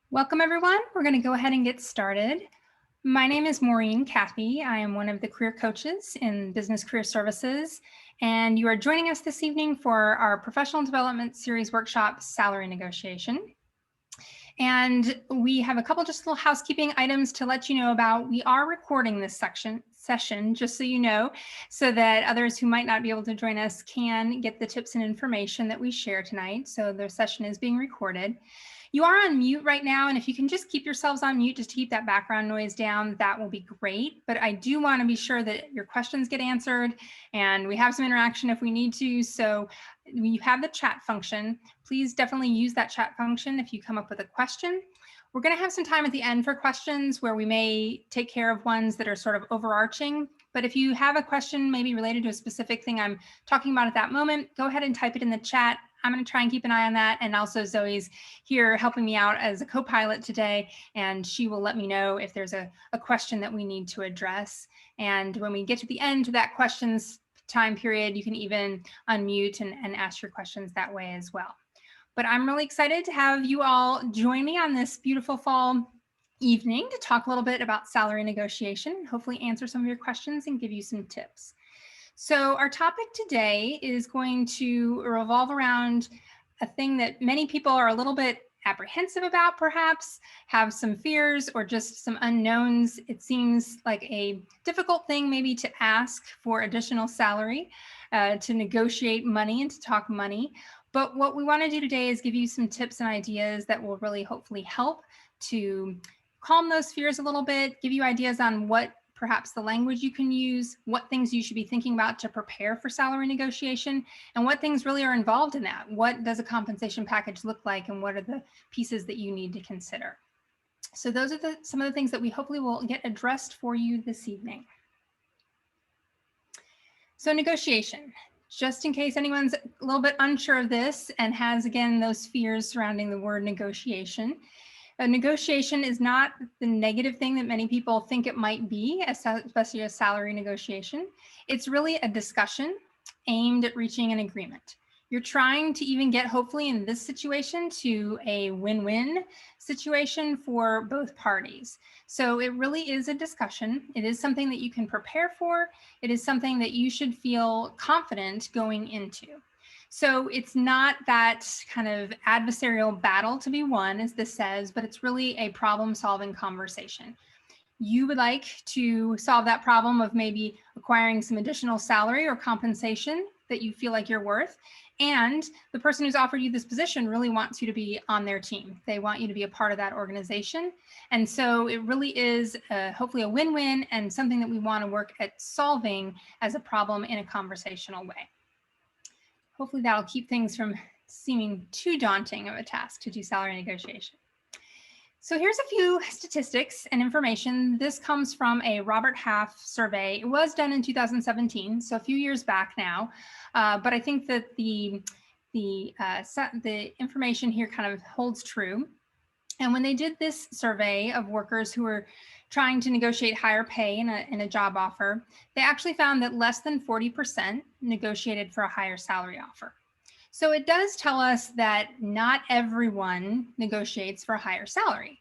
Welcome, everyone. We're going to go ahead and get started. My name is Maureen Cathey. I am one of the career coaches in Business Career Services, and you are joining us this evening for our Professional Development Series workshop, Salary Negotiation. And we have a couple just little housekeeping items to let you know about. We are recording this session, just so you know, so that others who might not be able to join us can get the tips and information that we share tonight. So the session is being recorded. You are on mute right now, and if you can just keep yourselves on mute just to keep that background noise down, that will be great. But I do want to be sure that your questions get answered, and we have some interaction if we need to. So you have the chat function. Please definitely use that chat function if you come up with a question. We're going to have some time at the end for questions where we may take care of ones that are sort of overarching. But if you have a question maybe related to a specific thing I'm talking about at that moment, go ahead and type it in the chat. I'm going to try and keep an eye on that. And also Zoe's here helping me out as a co-pilot today, and she will let me know if there's a question that we need to address. And when we get to the end of that questions time period, you can even unmute and ask your questions that way as well. But I'm really excited to have you all join me on this beautiful fall evening to talk a little bit about salary negotiation, hopefully answer some of your questions and give you some tips. So our topic today is going to revolve around a thing that many people are a little bit apprehensive about, perhaps, have some fears or just some unknowns. It seems like a difficult thing maybe to ask for additional salary, to negotiate money and to talk money. But what we want to do today is give you some tips and ideas that will really hopefully help to calm those fears a little bit, give you ideas on what perhaps the language you can use, what things you should be thinking about to prepare for salary negotiation, and what things really are involved in that. What does a compensation package look like, and what are the pieces that you need to consider? So those are some of the things that we hopefully will get addressed for you this evening. So negotiation, just in case anyone's a little bit unsure of this and has, again, those fears surrounding the word negotiation. A negotiation is not the negative thing that many people think it might be, especially a salary negotiation. It's really a discussion aimed at reaching an agreement. You're trying to even get, hopefully in this situation, to a win-win situation for both parties. So it really is a discussion. It is something that you can prepare for. It is something that you should feel confident going into. So it's not that kind of adversarial battle to be won, as this says, but it's really a problem-solving conversation. You would like to solve that problem of maybe acquiring some additional salary or compensation that you feel like you're worth. And the person who's offered you this position really wants you to be on their team. They want you to be a part of that organization. And so it really is hopefully a win-win and something that we want to work at solving as a problem in a conversational way. Hopefully that'll keep things from seeming too daunting of a task to do salary negotiation. So here's a few statistics and information. This comes from a Robert Half survey. It was done in 2017, so a few years back now. But I think that the information here kind of holds true. And when they did this survey of workers who were trying to negotiate higher pay in a job offer, they actually found that less than 40% negotiated for a higher salary offer. So it does tell us that not everyone negotiates for a higher salary.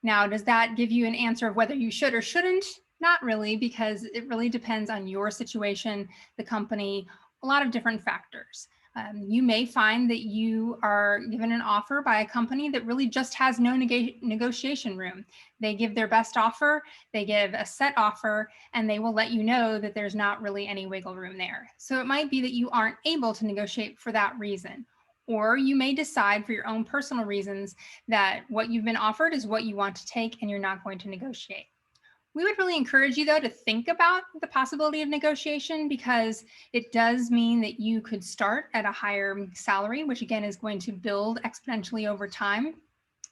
Now, does that give you an answer of whether you should or shouldn't? Not really, because it really depends on your situation, the company, a lot of different factors. You may find that you are given an offer by a company that really just has no negotiation room. They give their best offer, they give a set offer, and they will let you know that there's not really any wiggle room there. So it might be that you aren't able to negotiate for that reason. Or you may decide for your own personal reasons that what you've been offered is what you want to take and you're not going to negotiate. We would really encourage you, though, to think about the possibility of negotiation, because it does mean that you could start at a higher salary, which again is going to build exponentially over time.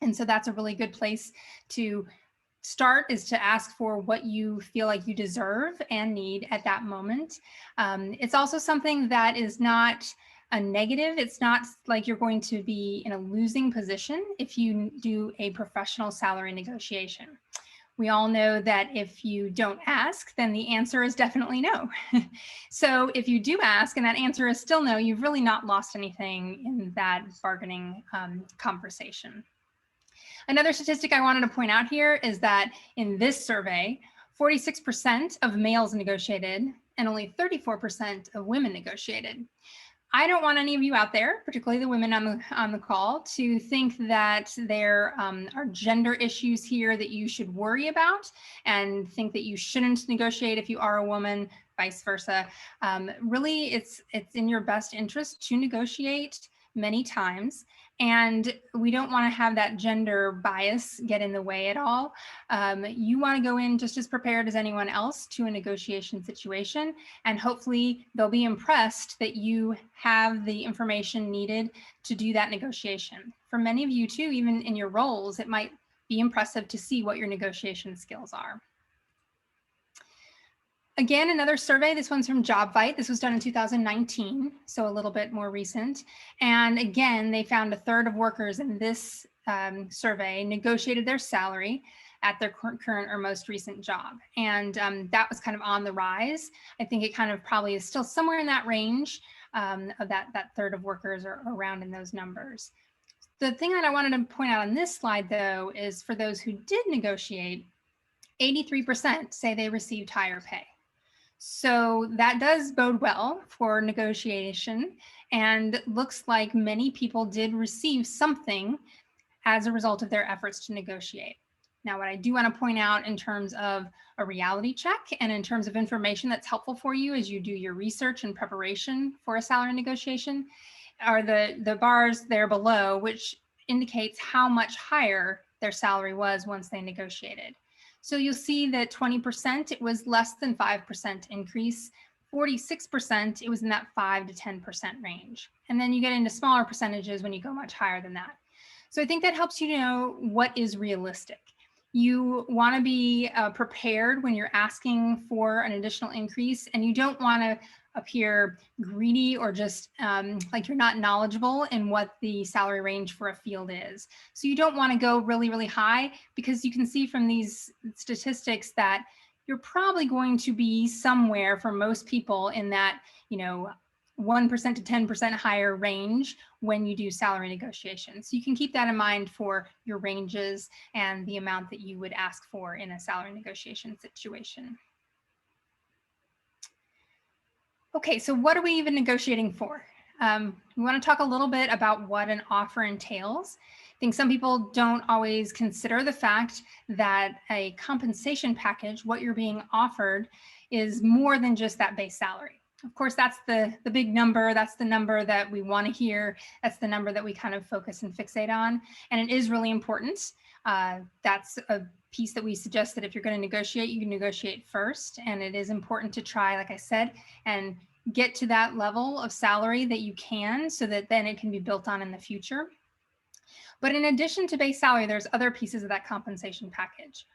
And so that's a really good place to start, is to ask for what you feel like you deserve and need at that moment. It's also something that is not a negative. It's not like you're going to be in a losing position if you do a professional salary negotiation. We all know that if you don't ask, then the answer is definitely no. So if you do ask and that answer is still no, you've really not lost anything in that bargaining conversation. Another statistic I wanted to point out here is that in this survey, 46% of males negotiated and only 34% of women negotiated. I don't want any of you out there, particularly the women on the call, to think that there are gender issues here that you should worry about and think that you shouldn't negotiate if you are a woman, vice versa. Really, it's in your best interest to negotiate many times, and we don't want to have that gender bias get in the way at all. You want to go in just as prepared as anyone else to a negotiation situation, and hopefully they'll be impressed that you have the information needed to do that negotiation. For many of you too, even in your roles, it might be impressive to see what your negotiation skills are. Again, another survey, this one's from JobVite. This was done in 2019, so a little bit more recent. And again, they found a third of workers in this survey negotiated their salary at their current or most recent job. And that was kind of on the rise. I think it kind of probably is still somewhere in that range of that third of workers are around in those numbers. The thing that I wanted to point out on this slide, though, is for those who did negotiate, 83% say they received higher pay. So that does bode well for negotiation, and looks like many people did receive something as a result of their efforts to negotiate. Now, what I do want to point out in terms of a reality check and in terms of information that's helpful for you as you do your research and preparation for a salary negotiation are the bars there below, which indicates how much higher their salary was once they negotiated. So you'll see that 20%, it was less than 5% increase. 46%, it was in that 5 to 10% range. And then you get into smaller percentages when you go much higher than that. So I think that helps you know what is realistic. You want to be prepared when you're asking for an additional increase, and you don't want to appear greedy or just like you're not knowledgeable in what the salary range for a field is. So you don't want to go really, really high, because you can see from these statistics that you're probably going to be somewhere for most people in that, 1% to 10% higher range when you do salary negotiations. So you can keep that in mind for your ranges and the amount that you would ask for in a salary negotiation situation. Okay, so what are we even negotiating for? We want to talk a little bit about what an offer entails. I think some people don't always consider the fact that a compensation package, what you're being offered, is more than just that base salary. Of course, that's the big number. That's the number that we want to hear. That's the number that we kind of focus and fixate on. And it is really important. That's a piece that we suggest that if you're going to negotiate, you can negotiate first. And it is important to try, like I said, and get to that level of salary that you can, so that then it can be built on in the future. But in addition to base salary, there's other pieces of that compensation package.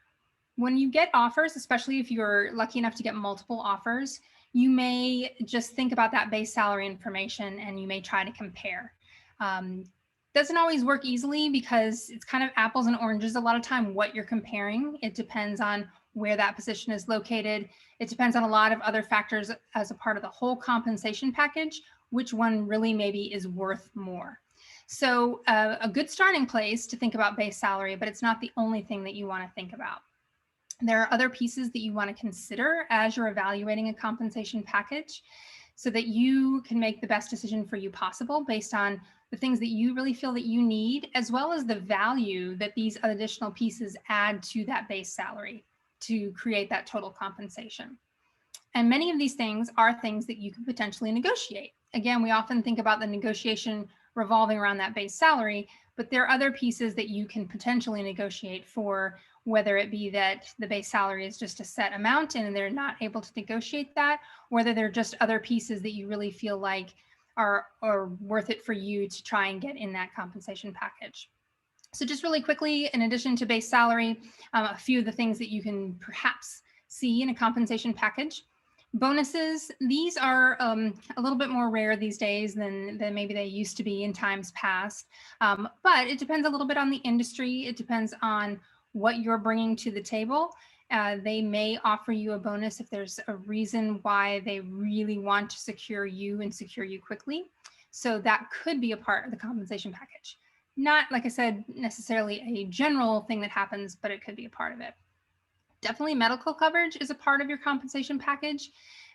When you get offers, especially if you're lucky enough to get multiple offers, you may just think about that base salary information and you may try to compare. Doesn't always work easily, because it's kind of apples and oranges a lot of time what you're comparing. It depends on where that position is located. It depends on a lot of other factors as a part of the whole compensation package, which one really maybe is worth more. So a good starting place to think about base salary, but it's not the only thing that you want to think about. There are other pieces that you want to consider as you're evaluating a compensation package, so that you can make the best decision for you possible based on the things that you really feel that you need, as well as the value that these additional pieces add to that base salary to create that total compensation. And many of these things are things that you could potentially negotiate. Again, we often think about the negotiation revolving around that base salary, but there are other pieces that you can potentially negotiate for, whether it be that the base salary is just a set amount and they're not able to negotiate that, or whether they're just other pieces that you really feel like are worth it for you to try and get in that compensation package. So just really quickly, in addition to base salary, a few of the things that you can perhaps see in a compensation package. Bonuses, these are a little bit more rare these days than maybe they used to be in times past, but it depends a little bit on the industry. It depends on what you're bringing to the table. They may offer you a bonus if there's a reason why they really want to secure you and secure you quickly. So that could be a part of the compensation package. Not, like I said, necessarily a general thing that happens, but it could be a part of it. Definitely medical coverage is a part of your compensation package.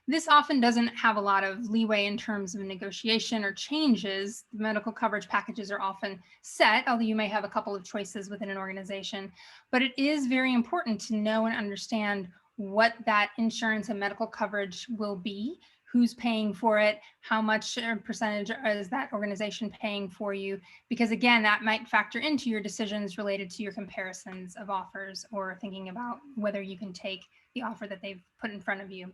This often doesn't have a lot of leeway in terms of negotiation or changes. The medical coverage packages are often set, although you may have a couple of choices within an organization. But it is very important to know and understand what that insurance and medical coverage will be, who's paying for it, how much percentage is that organization paying for you, because again, that might factor into your decisions related to your comparisons of offers or thinking about whether you can take the offer that they've put in front of you.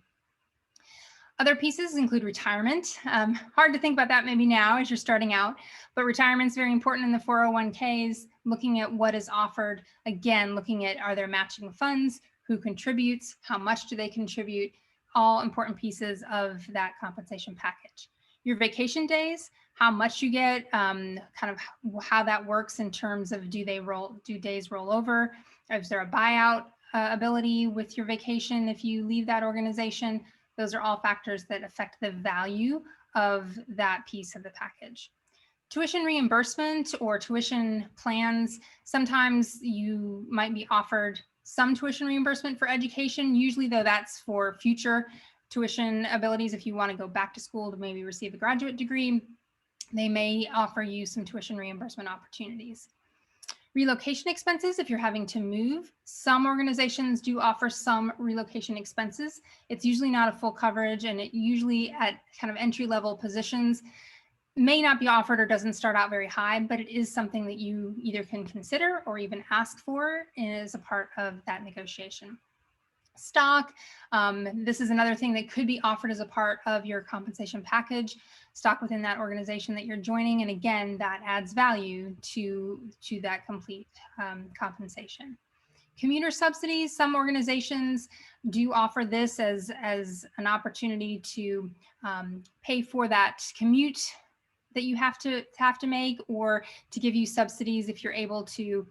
Other pieces include retirement. Hard to think about that maybe now as you're starting out, but retirement is very important in the 401ks, looking at what is offered. Again, looking at, are there matching funds, who contributes, how much do they contribute, all important pieces of that compensation package. Your vacation days, how much you get, kind of how that works in terms of do days roll over? Is there a buyout ability with your vacation if you leave that organization? Those are all factors that affect the value of that piece of the package. Tuition reimbursement or tuition plans, sometimes you might be offered some tuition reimbursement for education. Usually though, that's for future tuition abilities. If you want to go back to school to maybe receive a graduate degree, they may offer you some tuition reimbursement opportunities. Relocation expenses, if you're having to move, some organizations do offer some relocation expenses. It's usually not a full coverage, and it usually at kind of entry-level positions may not be offered or doesn't start out very high, but it is something that you either can consider or even ask for as a part of that negotiation. Stock, this is another thing that could be offered as a part of your compensation package, stock within that organization that you're joining. And again, that adds value to that complete compensation. Commuter subsidies, some organizations do offer this as an opportunity to pay for that commute that you have to make, or to give you subsidies if you're able to,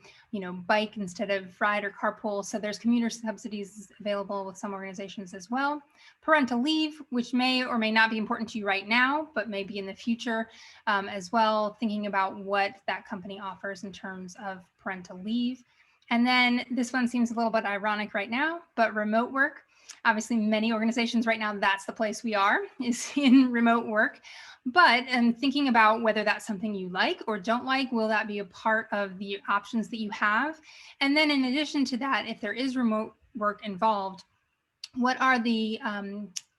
bike instead of ride or carpool. So there's commuter subsidies available with some organizations as well. Parental leave, which may or may not be important to you right now, but maybe in the future as well, thinking about what that company offers in terms of parental leave. And then this one seems a little bit ironic right now, but remote work. Obviously, many organizations right now, that's the place we are, is in remote work. But thinking about whether that's something you like or don't like, will that be a part of the options that you have? And then in addition to that, if there is remote work involved, what are the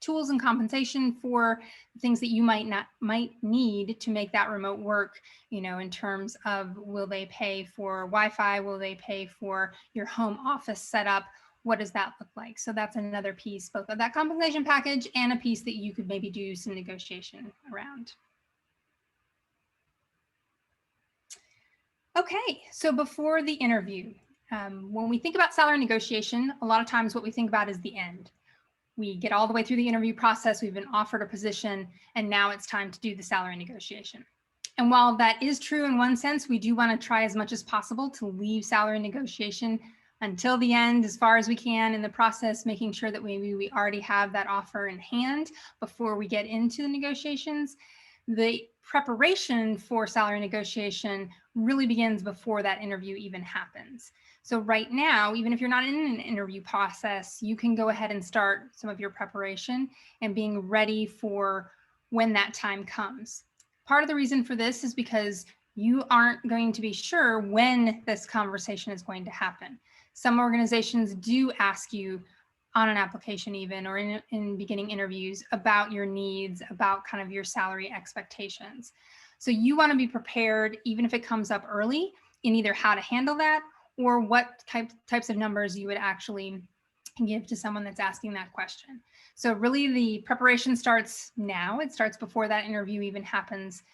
tools and compensation for things that you might need to make that remote work, in terms of, will they pay for Wi-Fi? Will they pay for your home office setup? What does that look like? So that's another piece, both of that compensation package and a piece that you could maybe do some negotiation around. Okay, so before the interview, when we think about salary negotiation, a lot of times what we think about is the end. We get all the way through the interview process, we've been offered a position, and now it's time to do the salary negotiation. And while that is true in one sense, we do want to try as much as possible to leave salary negotiation until the end as far as we can in the process, making sure that we already have that offer in hand before we get into the negotiations. The preparation for salary negotiation really begins before that interview even happens. So right now, even if you're not in an interview process, you can go ahead and start some of your preparation and being ready for when that time comes. Part of the reason for this is because you aren't going to be sure when this conversation is going to happen. Some organizations do ask you on an application even, or in beginning interviews, about your needs, about kind of your salary expectations. So you want to be prepared, even if it comes up early, in either how to handle that or what types of numbers you would actually give to someone that's asking that question. So really the preparation starts now. It starts before that interview even happens,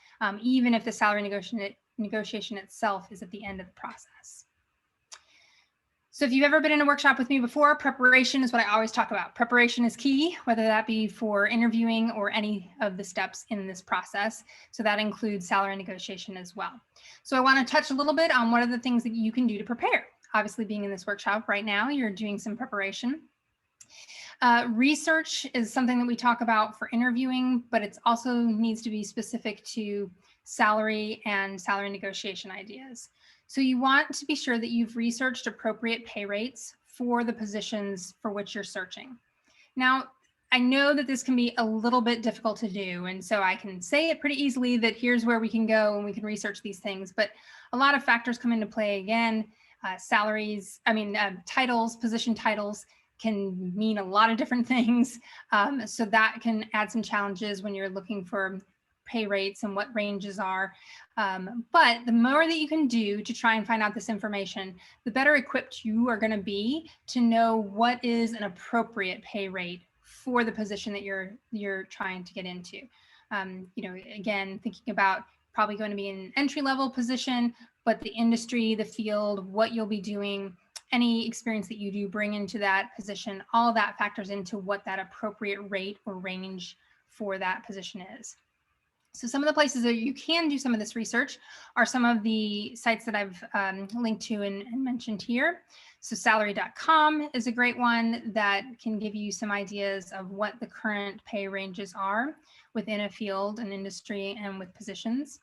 even if the salary negotiation itself is at the end of the process. So if you've ever been in a workshop with me before, preparation is what I always talk about. Preparation is key, whether that be for interviewing or any of the steps in this process. So that includes salary negotiation as well. So I want to touch a little bit on what are the things that you can do to prepare. Obviously, being in this workshop right now, you're doing some preparation. Research is something that we talk about for interviewing, but it also needs to be specific to salary and salary negotiation ideas. So you want to be sure that you've researched appropriate pay rates for the positions for which you're searching. Now, I know that this can be a little bit difficult to do, and so I can say it pretty easily that here's where we can go and we can research these things, but a lot of factors come into play again. Titles, position titles can mean a lot of different things. So that can add some challenges when you're looking for pay rates and what ranges are. But the more that you can do to try and find out this information, the better equipped you are going to be to know what is an appropriate pay rate for the position that you're trying to get into. Again, thinking about probably going to be an entry-level position, but the industry, the field, what you'll be doing, any experience that you do bring into that position, all of that factors into what that appropriate rate or range for that position is. So some of the places that you can do some of this research are some of the sites that I've linked to and mentioned here. So salary.com is a great one that can give you some ideas of what the current pay ranges are within a field, an industry, and with positions.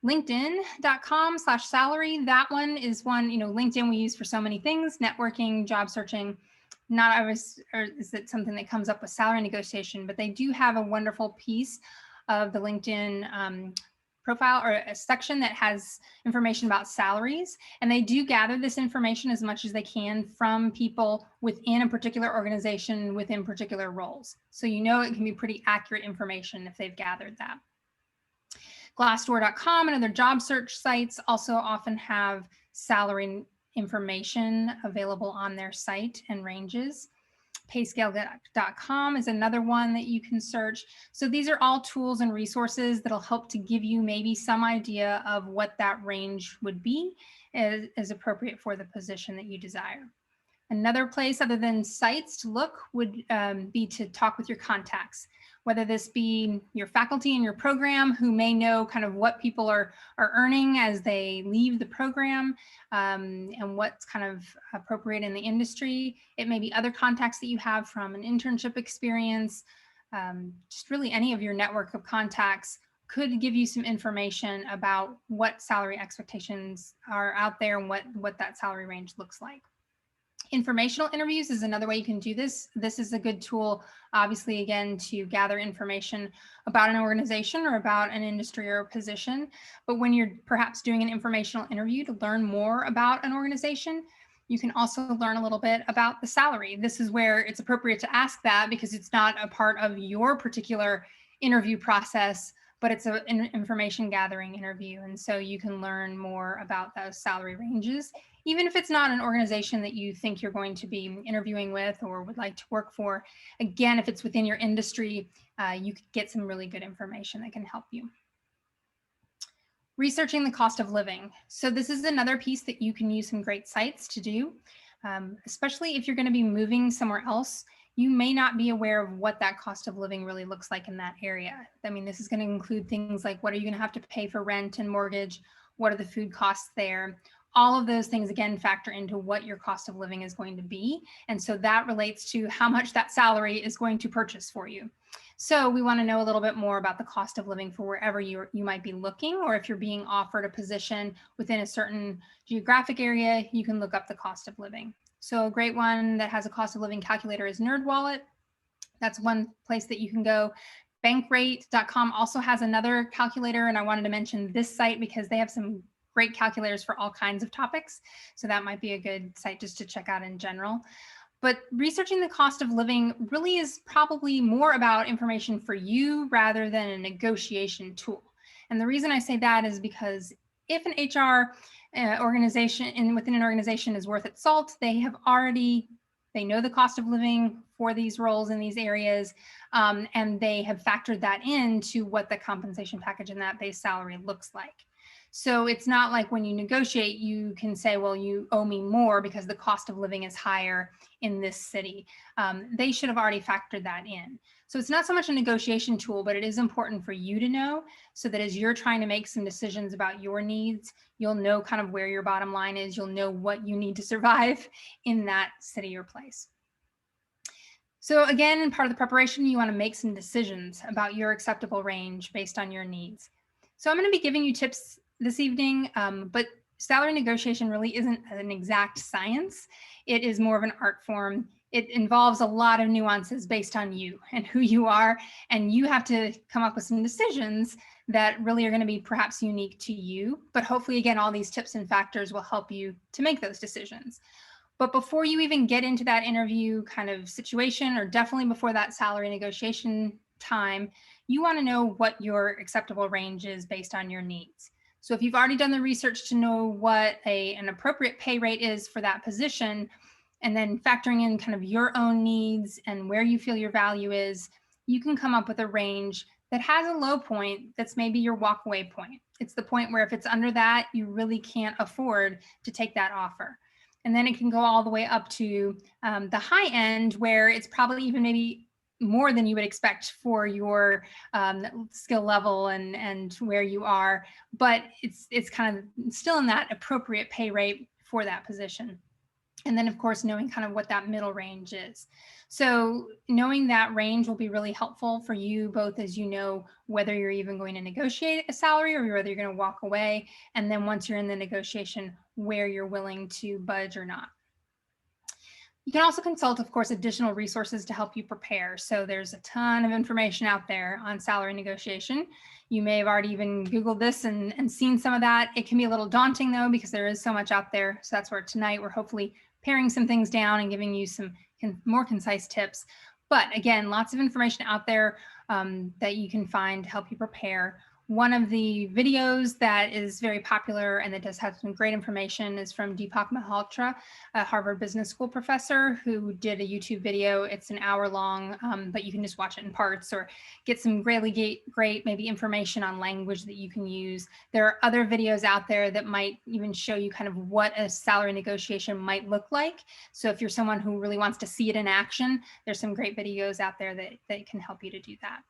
LinkedIn.com/salary. That one is one, LinkedIn we use for so many things, networking, job searching. Not always is it something that comes up with salary negotiation, but they do have a wonderful piece of the LinkedIn profile or a section that has information about salaries. And they do gather this information as much as they can from people within a particular organization within particular roles. So it can be pretty accurate information if they've gathered that. Glassdoor.com and other job search sites also often have salary information available on their site and ranges. Payscale.com is another one that you can search. So these are all tools and resources that'll help to give you maybe some idea of what that range would be as appropriate for the position that you desire. Another place other than sites to look would be to talk with your contacts, whether this be your faculty in your program who may know kind of what people are earning as they leave the program and what's kind of appropriate in the industry. It may be other contacts that you have from an internship experience, just really any of your network of contacts could give you some information about what salary expectations are out there and what that salary range looks like. Informational interviews is another way you can do this. This is a good tool, obviously, again, to gather information about an organization or about an industry or a position. But when you're perhaps doing an informational interview to learn more about an organization, you can also learn a little bit about the salary. This is where it's appropriate to ask that because it's not a part of your particular interview process, but it's an information gathering interview. And so you can learn more about those salary ranges, even if it's not an organization that you think you're going to be interviewing with or would like to work for. Again, if it's within your industry, you could get some really good information that can help you. Researching the cost of living. So this is another piece that you can use some great sites to do, especially if you're going to be moving somewhere else. You may not be aware of what that cost of living really looks like in that area. I mean, this is going to include things like what are you going to have to pay for rent and mortgage? What are the food costs there? All of those things, again, factor into what your cost of living is going to be. And so that relates to how much that salary is going to purchase for you. So we want to know a little bit more about the cost of living for wherever you might be looking, or if you're being offered a position within a certain geographic area, you can look up the cost of living. So a great one that has a cost of living calculator is NerdWallet. That's one place that you can go. Bankrate.com also has another calculator, and I wanted to mention this site because they have some great calculators for all kinds of topics. So that might be a good site just to check out in general. But researching the cost of living really is probably more about information for you rather than a negotiation tool. And the reason I say that is because if an HR organization within an organization is worth its salt, they know the cost of living for these roles in these areas, and they have factored that into what the compensation package and that base salary looks like. So it's not like when you negotiate, you can say, well, you owe me more because the cost of living is higher in this city. They should have already factored that in. So it's not so much a negotiation tool, but it is important for you to know so that as you're trying to make some decisions about your needs, you'll know kind of where your bottom line is. You'll know what you need to survive in that city or place. So again, in part of the preparation, you want to make some decisions about your acceptable range based on your needs. So I'm going to be giving you tips this evening, but salary negotiation really isn't an exact science. It is more of an art form. It involves a lot of nuances based on you and who you are, and you have to come up with some decisions that really are going to be perhaps unique to you. But hopefully, again, all these tips and factors will help you to make those decisions. But before you even get into that interview kind of situation, or definitely before that salary negotiation time, you want to know what your acceptable range is based on your needs. So if you've already done the research to know what an appropriate pay rate is for that position, and then factoring in kind of your own needs and where you feel your value is, you can come up with a range that has a low point that's maybe your walkaway point. It's the point where if it's under that, you really can't afford to take that offer. And then it can go all the way up to the high end, where it's probably even maybe more than you would expect for your skill level and where you are, but it's kind of still in that appropriate pay rate for that position. And then, of course, knowing kind of what that middle range is. So knowing that range will be really helpful for you, both as you know whether you're even going to negotiate a salary or whether you're going to walk away. And then once you're in the negotiation, where you're willing to budge or not. You can also consult, of course, additional resources to help you prepare. So there's a ton of information out there on salary negotiation. You may have already even Googled this and seen some of that. It can be a little daunting, though, because there is so much out there. So that's where tonight we're hopefully paring some things down and giving you some more concise tips. But again, lots of information out there that you can find to help you prepare. One of the videos that is very popular and that does have some great information is from Deepak Malhotra, a Harvard Business School professor who did a YouTube video. It's an hour long, but you can just watch it in parts or get some great maybe information on language that you can use. There are other videos out there that might even show you kind of what a salary negotiation might look like. So if you're someone who really wants to see it in action, there's some great videos out there that can help you to do that.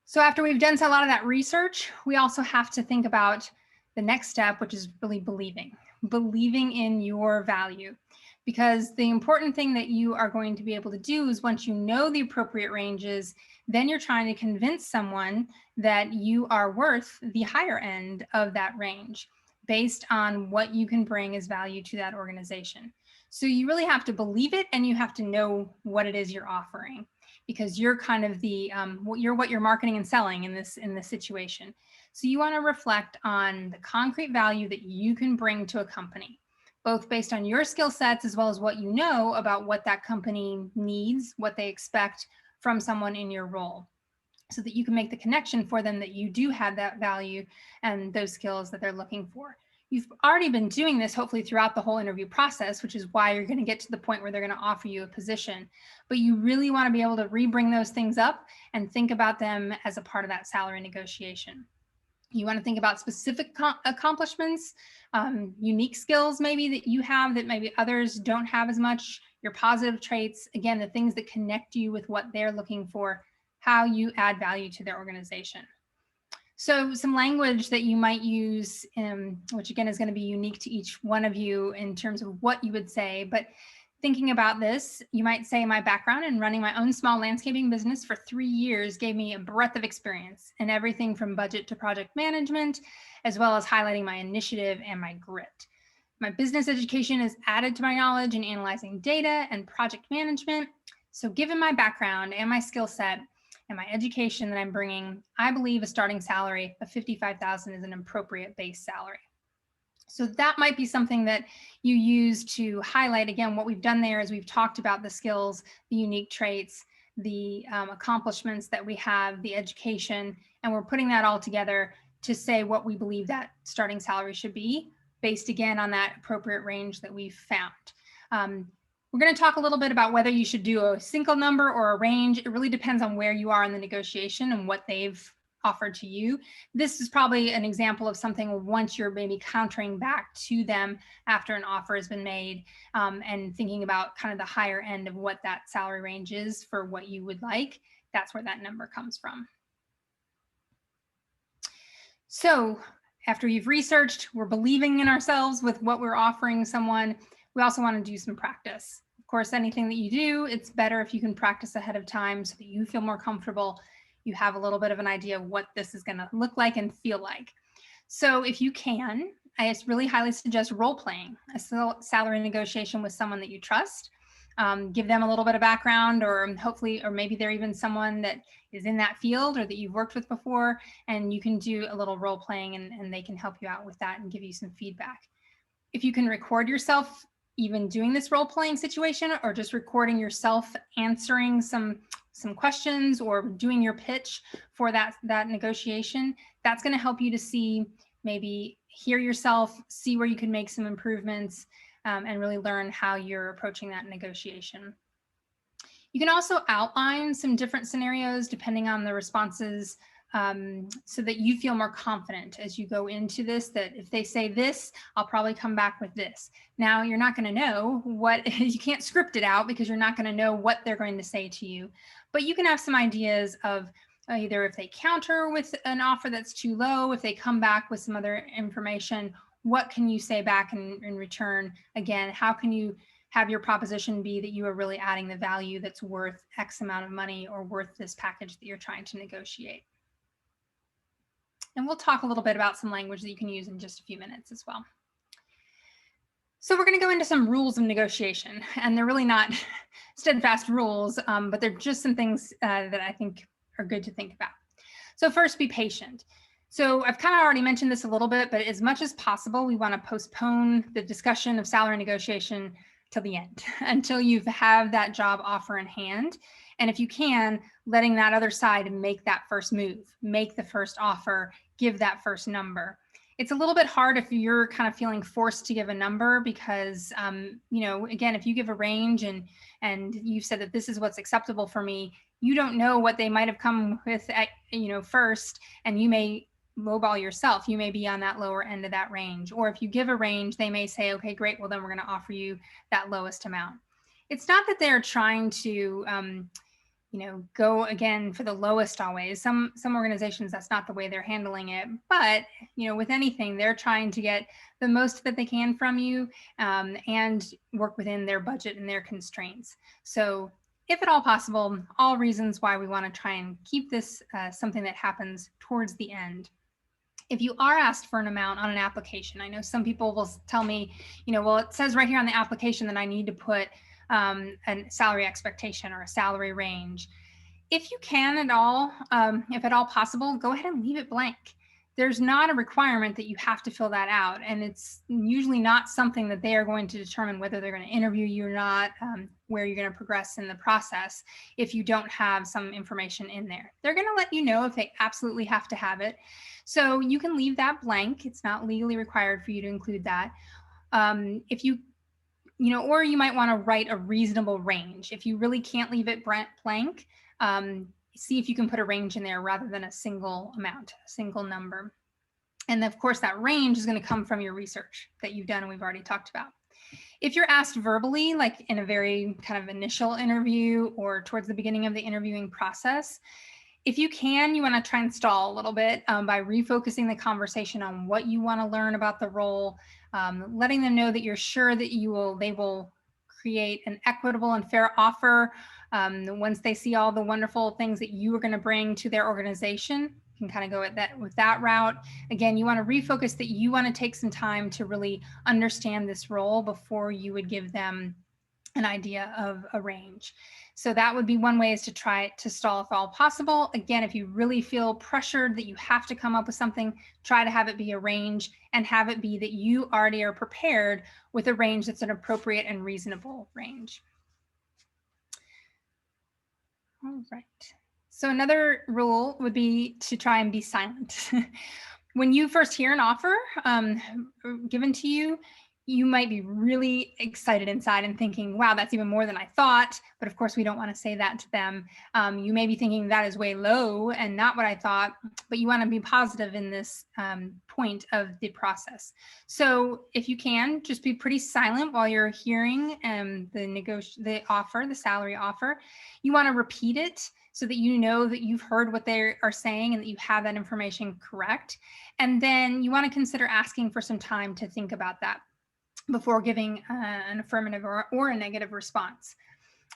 So after we've done a lot of that research, we also have to think about the next step, which is really believing in your value. Because the important thing that you are going to be able to do is once you know the appropriate ranges, then you're trying to convince someone that you are worth the higher end of that range based on what you can bring as value to that organization. So you really have to believe it, and you have to know what it is you're offering, because you're kind of the you're what you're marketing and selling in this situation. So you want to reflect on the concrete value that you can bring to a company, both based on your skill sets as well as what you know about what that company needs, what they expect from someone in your role, so that you can make the connection for them that you do have that value and those skills that they're looking for. You've already been doing this hopefully throughout the whole interview process, which is why you're going to get to the point where they're going to offer you a position. But you really want to be able to re-bring those things up and think about them as a part of that salary negotiation. You want to think about specific accomplishments, unique skills maybe that you have that maybe others don't have as much, your positive traits, again, the things that connect you with what they're looking for, how you add value to their organization. So some language that you might use, which again is going to be unique to each one of you in terms of what you would say, but thinking about this, you might say my background in running my own small landscaping business for 3 years gave me a breadth of experience in everything from budget to project management, as well as highlighting my initiative and my grit. My business education has added to my knowledge in analyzing data and project management. So given my background and my skill set and my education that I'm bringing, I believe a starting salary of $55,000 is an appropriate base salary. So that might be something that you use to highlight. Again, what we've done there is we've talked about the skills, the unique traits, the accomplishments that we have, the education, and we're putting that all together to say what we believe that starting salary should be, based again on that appropriate range that we've found. We're going to talk a little bit about whether you should do a single number or a range. It really depends on where you are in the negotiation and what they've offered to you. This is probably an example of something once you're maybe countering back to them after an offer has been made, and thinking about kind of the higher end of what that salary range is for what you would like. That's where that number comes from. So after you've researched, we're believing in ourselves with what we're offering someone. We also want to do some practice. Of course, anything that you do, it's better if you can practice ahead of time so that you feel more comfortable. you have a little bit of an idea of what this is going to look like and feel like. So if you can, I just really highly suggest role playing a salary negotiation with someone that you trust. Give them a little bit of background, or hopefully, or maybe they're even someone that is in that field or that you've worked with before, and you can do a little role playing and they can help you out with that and give you some feedback. If you can record yourself even doing this role playing situation, or just recording yourself answering some questions or doing your pitch for that negotiation, that's going to help you to see, maybe hear yourself, see where you can make some improvements, and really learn how you're approaching that negotiation. You can also outline some different scenarios depending on the responses, so that you feel more confident as you go into this, that if they say this, I'll probably come back with this. Now, you're not going to know what, you can't script it out because you're not going to know what they're going to say to you, but you can have some ideas of either if they counter with an offer that's too low, if they come back with some other information, what can you say back in return? Again, how can you have your proposition be that you are really adding the value that's worth X amount of money or worth this package that you're trying to negotiate? And we'll talk a little bit about some language that you can use in just a few minutes as well. So we're going to go into some rules of negotiation, and they're really not steadfast rules, but they're just some things that I think are good to think about. So first, be patient. So I've kind of already mentioned this a little bit, but as much as possible, we want to postpone the discussion of salary negotiation till the end, until you have that job offer in hand. And if you can, letting that other side make that first move, make the first offer, give that first number. It's a little bit hard if you're kind of feeling forced to give a number because, again, if you give a range and you've said that this is what's acceptable for me, you don't know what they might have come with, first, and you may lowball yourself. You may be on that lower end of that range. Or if you give a range, they may say, okay, great, well, then we're going to offer you that lowest amount. It's not that they're trying to, go again for the lowest always. Some organizations, that's not the way they're handling it. But, with anything, they're trying to get the most that they can from you, and work within their budget and their constraints. So if at all possible, all reasons why we want to try and keep this something that happens towards the end. If you are asked for an amount on an application, I know some people will tell me, well, it says right here on the application that I need to put a salary expectation or a salary range. If you can at all, if at all possible, go ahead and leave it blank. There's not a requirement that you have to fill that out. And it's usually not something that they are going to determine whether they're going to interview you or not, where you're going to progress in the process if you don't have some information in there. They're going to let you know if they absolutely have to have it. So you can leave that blank. It's not legally required for you to include that. If you or you might want to write a reasonable range. If you really can't leave it blank, see if you can put a range in there rather than a single amount, a single number. And of course, that range is going to come from your research that you've done and we've already talked about. If you're asked verbally, like in a very kind of initial interview or towards the beginning of the interviewing process, if you can, you want to try and stall a little bit by refocusing the conversation on what you want to learn about the role, letting them know that you're sure that they will create an equitable and fair offer. Once they see all the wonderful things that you are going to bring to their organization, you can kind of go with that route. Again, you want to refocus that you want to take some time to really understand this role before you would give them an idea of a range. So that would be one way, is to try to stall if all possible. Again, if you really feel pressured that you have to come up with something, try to have it be a range and have it be that you already are prepared with a range that's an appropriate and reasonable range. All right. So another rule would be to try and be silent. When you first hear an offer given to you, you might be really excited inside and thinking, wow, that's even more than I thought. But of course, we don't want to say that to them. You may be thinking that is way low and not what I thought, but you want to be positive in this point of the process. So if you can, just be pretty silent while you're hearing the offer, the salary offer. You want to repeat it so that you know that you've heard what they are saying and that you have that information correct. And then you want to consider asking for some time to think about that before giving an affirmative or a negative response.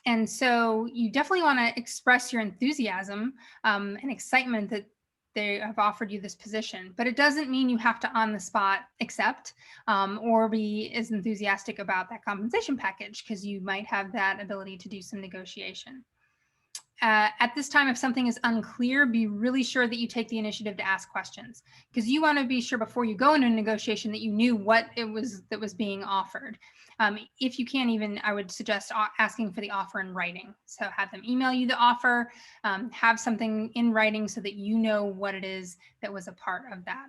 And so you definitely want to express your enthusiasm and excitement that they have offered you this position, but it doesn't mean you have to on the spot accept or be as enthusiastic about that compensation package, because you might have that ability to do some negotiation. At this time, if something is unclear, be really sure that you take the initiative to ask questions, because you want to be sure before you go into a negotiation that you knew what it was that was being offered. If you can't even, I would suggest asking for the offer in writing. So have them email you the offer, have something in writing so that you know what it is that was a part of that.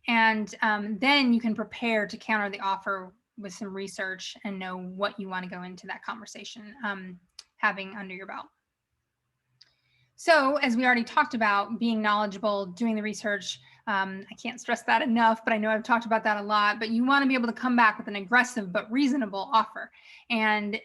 And then you can prepare to counter the offer with some research and know what you want to go into that conversation having under your belt. So as we already talked about, being knowledgeable, doing the research, I can't stress that enough, but I know I've talked about that a lot, but you want to be able to come back with an aggressive but reasonable offer. And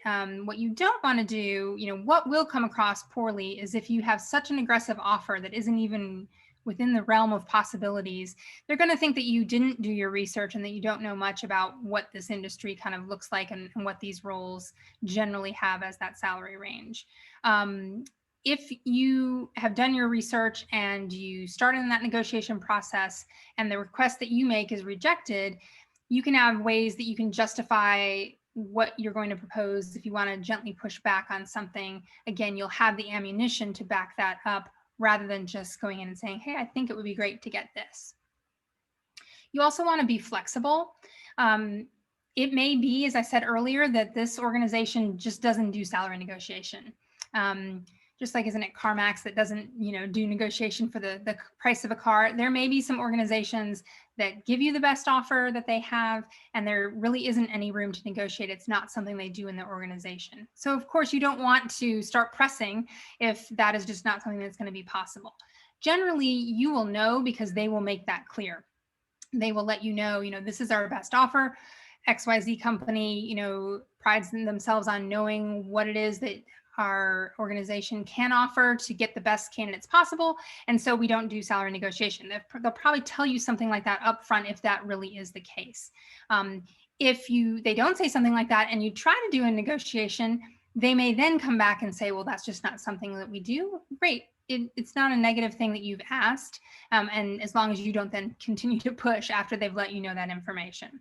what you don't want to do, what will come across poorly is if you have such an aggressive offer that isn't even within the realm of possibilities. They're going to think that you didn't do your research and that you don't know much about what this industry kind of looks like and what these roles generally have as that salary range. If you have done your research and you start in that negotiation process and the request that you make is rejected, you can have ways that you can justify what you're going to propose. If you want to gently push back on something, again, you'll have the ammunition to back that up rather than just going in and saying, hey, I think it would be great to get this. You also want to be flexible. It may be, as I said earlier, that this organization just doesn't do salary negotiation. Just like isn't it CarMax that doesn't, do negotiation for the price of a car. There may be some organizations that give you the best offer that they have, and there really isn't any room to negotiate. It's not something they do in the organization. So of course you don't want to start pressing if that is just not something that's going to be possible. Generally, you will know because they will make that clear. They will let you know, this is our best offer. XYZ company, prides themselves on knowing what it is that our organization can offer to get the best candidates possible. And so we don't do salary negotiation. They'll probably tell you something like that up front if that really is the case. If they don't say something like that and you try to do a negotiation, they may then come back and say, well, that's just not something that we do. Great. It's not a negative thing that you've asked. And as long as you don't then continue to push after they've let you know that information.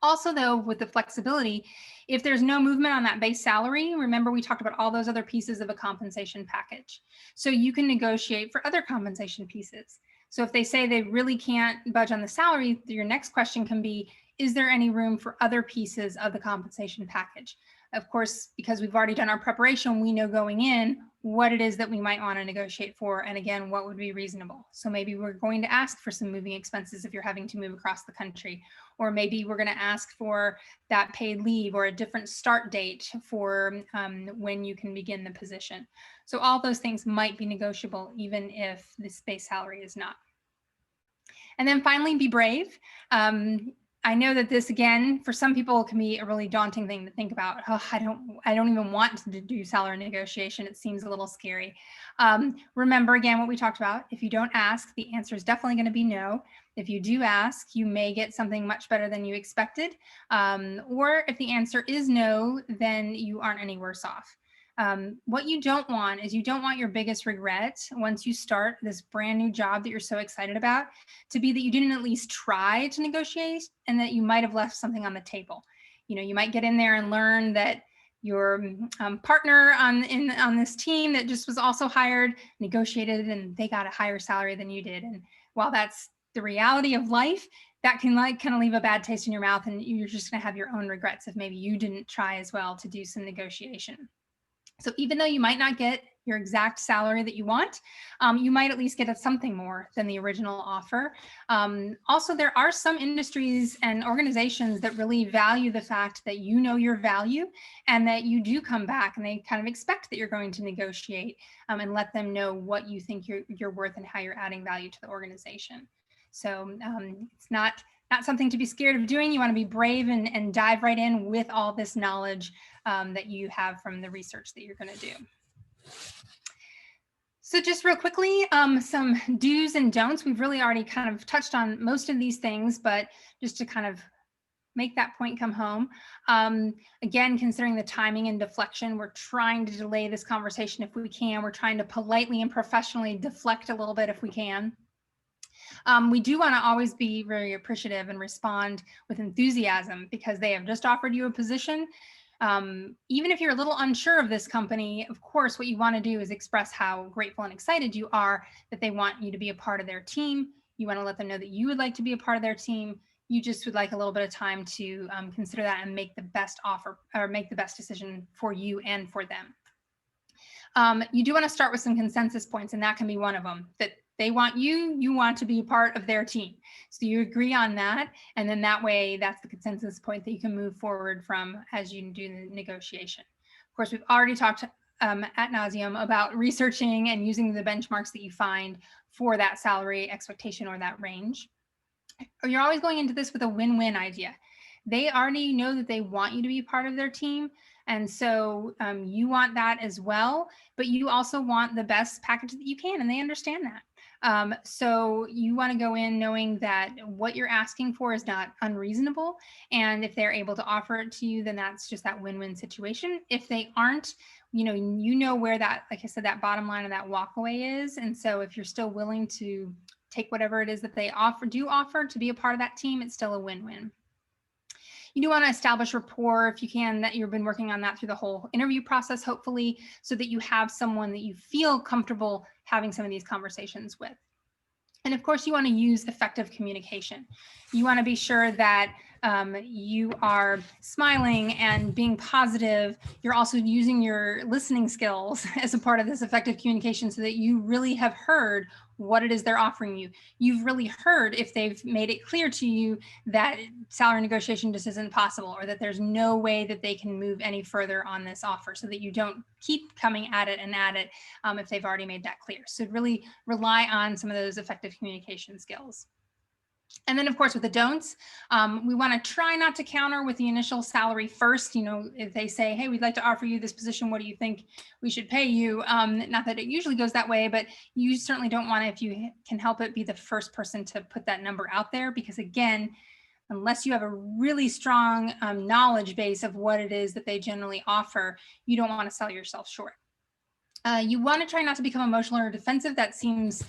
Also, though, with the flexibility, if there's no movement on that base salary, remember we talked about all those other pieces of a compensation package. So you can negotiate for other compensation pieces. So if they say they really can't budge on the salary, your next question can be, is there any room for other pieces of the compensation package? Of course, because we've already done our preparation, we know going in what it is that we might want to negotiate for, and again, what would be reasonable. So maybe we're going to ask for some moving expenses if you're having to move across the country, or maybe we're going to ask for that paid leave or a different start date for when you can begin the position. So all those things might be negotiable even if this base salary is not. And then finally, be brave. I know that this, again, for some people can be a really daunting thing to think about. Oh, I don't even want to do salary negotiation. It seems a little scary. Remember, again, what we talked about. If you don't ask, the answer is definitely going to be no. If you do ask, you may get something much better than you expected. Or if the answer is no, then you aren't any worse off. What you don't want is you don't want your biggest regret once you start this brand new job that you're so excited about to be that you didn't at least try to negotiate and that you might have left something on the table. You might get in there and learn that your partner on this team that just was also hired negotiated and they got a higher salary than you did. And while that's the reality of life, that can kind of leave a bad taste in your mouth, and you're just going to have your own regrets if maybe you didn't try as well to do some negotiation. So even though you might not get your exact salary that you want, you might at least get something more than the original offer. Also, there are some industries and organizations that really value the fact that you know your value and that you do come back, and they kind of expect that you're going to negotiate and let them know what you think you're worth and how you're adding value to the organization. So it's not something to be scared of doing. You want to be brave and dive right in with all this knowledge that you have from the research that you're going to do. So just real quickly, some do's and don'ts. We've really already kind of touched on most of these things, but just to kind of make that point come home. Again, considering the timing and deflection, we're trying to delay this conversation if we can. We're trying to politely and professionally deflect a little bit if we can. We do want to always be very appreciative and respond with enthusiasm because they have just offered you a position. Even if you're a little unsure of this company, of course, what you want to do is express how grateful and excited you are that they want you to be a part of their team. You want to let them know that you would like to be a part of their team. You just would like a little bit of time to consider that and make the best offer or make the best decision for you and for them. You do want to start with some consensus points, and that can be one of them, that they want you, you want to be part of their team. So you agree on that. And then that way, that's the consensus point that you can move forward from as you do the negotiation. Of course, we've already talked ad nauseum about researching and using the benchmarks that you find for that salary expectation or that range. You're always going into this with a win-win idea. They already know that they want you to be part of their team. And so you want that as well, but you also want the best package that you can, and they understand that. So you want to go in knowing that what you're asking for is not unreasonable. And if they're able to offer it to you, then that's just that win-win situation. If they aren't, you know where that, like I said, that bottom line of that walkaway is. And so if you're still willing to take whatever it is that they offer to be a part of that team, it's still a win-win. You do want to establish rapport if you can, that you've been working on that through the whole interview process, hopefully, so that you have someone that you feel comfortable having some of these conversations with. And of course, you want to use effective communication. You want to be sure that you are smiling and being positive. You're also using your listening skills as a part of this effective communication so that you really have heard what it is they're offering you. You've really heard if they've made it clear to you that salary negotiation just isn't possible, or that there's no way that they can move any further on this offer, so that you don't keep coming at it if they've already made that clear. So really rely on some of those effective communication skills. And then, of course, with the don'ts, we want to try not to counter with the initial salary first. If they say, hey, we'd like to offer you this position, what do you think we should pay you? Not that it usually goes that way, but you certainly don't want to, if you can help it, be the first person to put that number out there, because again, unless you have a really strong knowledge base of what it is that they generally offer, you don't want to sell yourself short. You want to try not to become emotional or defensive. That seems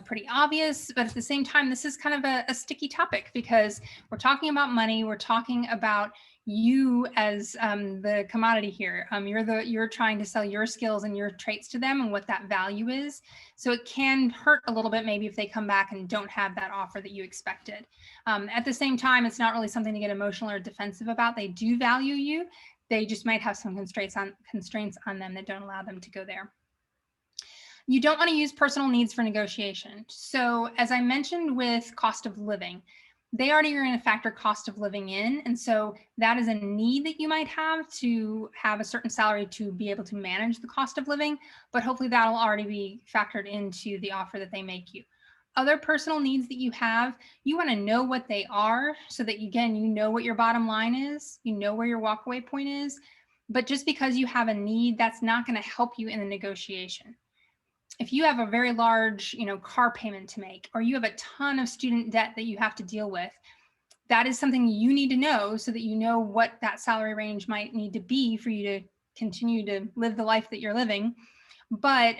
pretty obvious, but at the same time, this is kind of a sticky topic because we're talking about money. We're talking about you as the commodity here. You're trying to sell your skills and your traits to them and what that value is. So it can hurt a little bit maybe if they come back and don't have that offer that you expected. At the same time, it's not really something to get emotional or defensive about. They do value you. They just might have some constraints on them that don't allow them to go there. You don't want to use personal needs for negotiation. So as I mentioned with cost of living, they already are going to factor cost of living in. And so that is a need that you might have to have a certain salary to be able to manage the cost of living, but hopefully that'll already be factored into the offer that they make you. Other personal needs that you have, you want to know what they are so that, again, you know what your bottom line is, you know where your walkaway point is, but just because you have a need, that's not going to help you in the negotiation. If you have a very large, car payment to make, or you have a ton of student debt that you have to deal with, that is something you need to know so that you know what that salary range might need to be for you to continue to live the life that you're living. But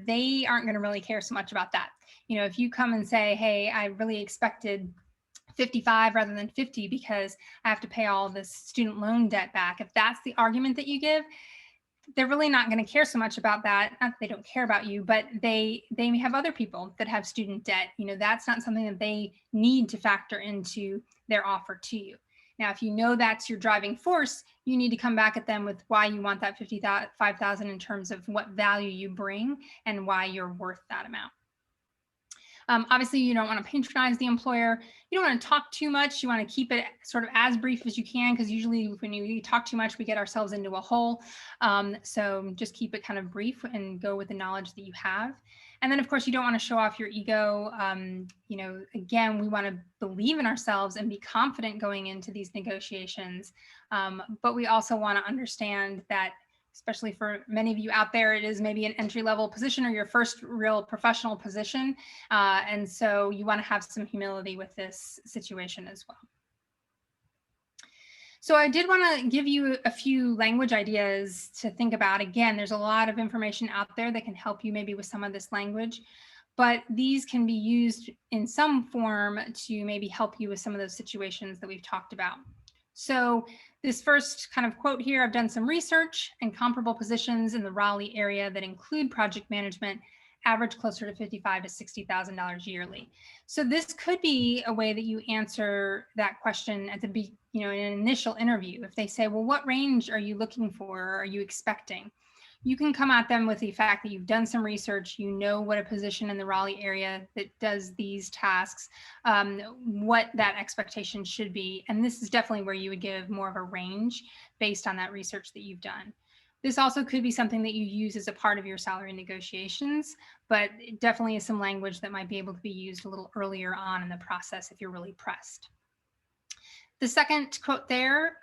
they aren't going to really care so much about that. If you come and say, hey, I really expected 55 rather than 50 because I have to pay all this student loan debt back, if that's the argument that you give, they're really not going to care so much about that. Not that they don't care about you, but they may have other people that have student debt. That's not something that they need to factor into their offer to you. Now, if you know that's your driving force, you need to come back at them with why you want that $55,000 in terms of what value you bring and why you're worth that amount. Obviously, you don't want to patronize the employer. You don't want to talk too much. You want to keep it sort of as brief as you can, because usually when you talk too much, we get ourselves into a hole. So just keep it kind of brief and go with the knowledge that you have. And then, of course, you don't want to show off your ego. Again, we want to believe in ourselves and be confident going into these negotiations. But we also want to understand that, especially for many of you out there, it is maybe an entry-level position or your first real professional position. And so you want to have some humility with this situation as well. So I did want to give you a few language ideas to think about. Again, there's a lot of information out there that can help you maybe with some of this language, but these can be used in some form to maybe help you with some of those situations that we've talked about. So this first kind of quote here, I've done some research and comparable positions in the Raleigh area that include project management average closer to $55,000 to $60,000 yearly. So this could be a way that you answer that question at the in an initial interview. If they say, well, what range are you looking for? Or are you expecting? You can come at them with the fact that you've done some research, you know what a position in the Raleigh area that does these tasks, what that expectation should be. And this is definitely where you would give more of a range based on that research that you've done. This also could be something that you use as a part of your salary negotiations, but it definitely is some language that might be able to be used a little earlier on in the process if you're really pressed. The second quote there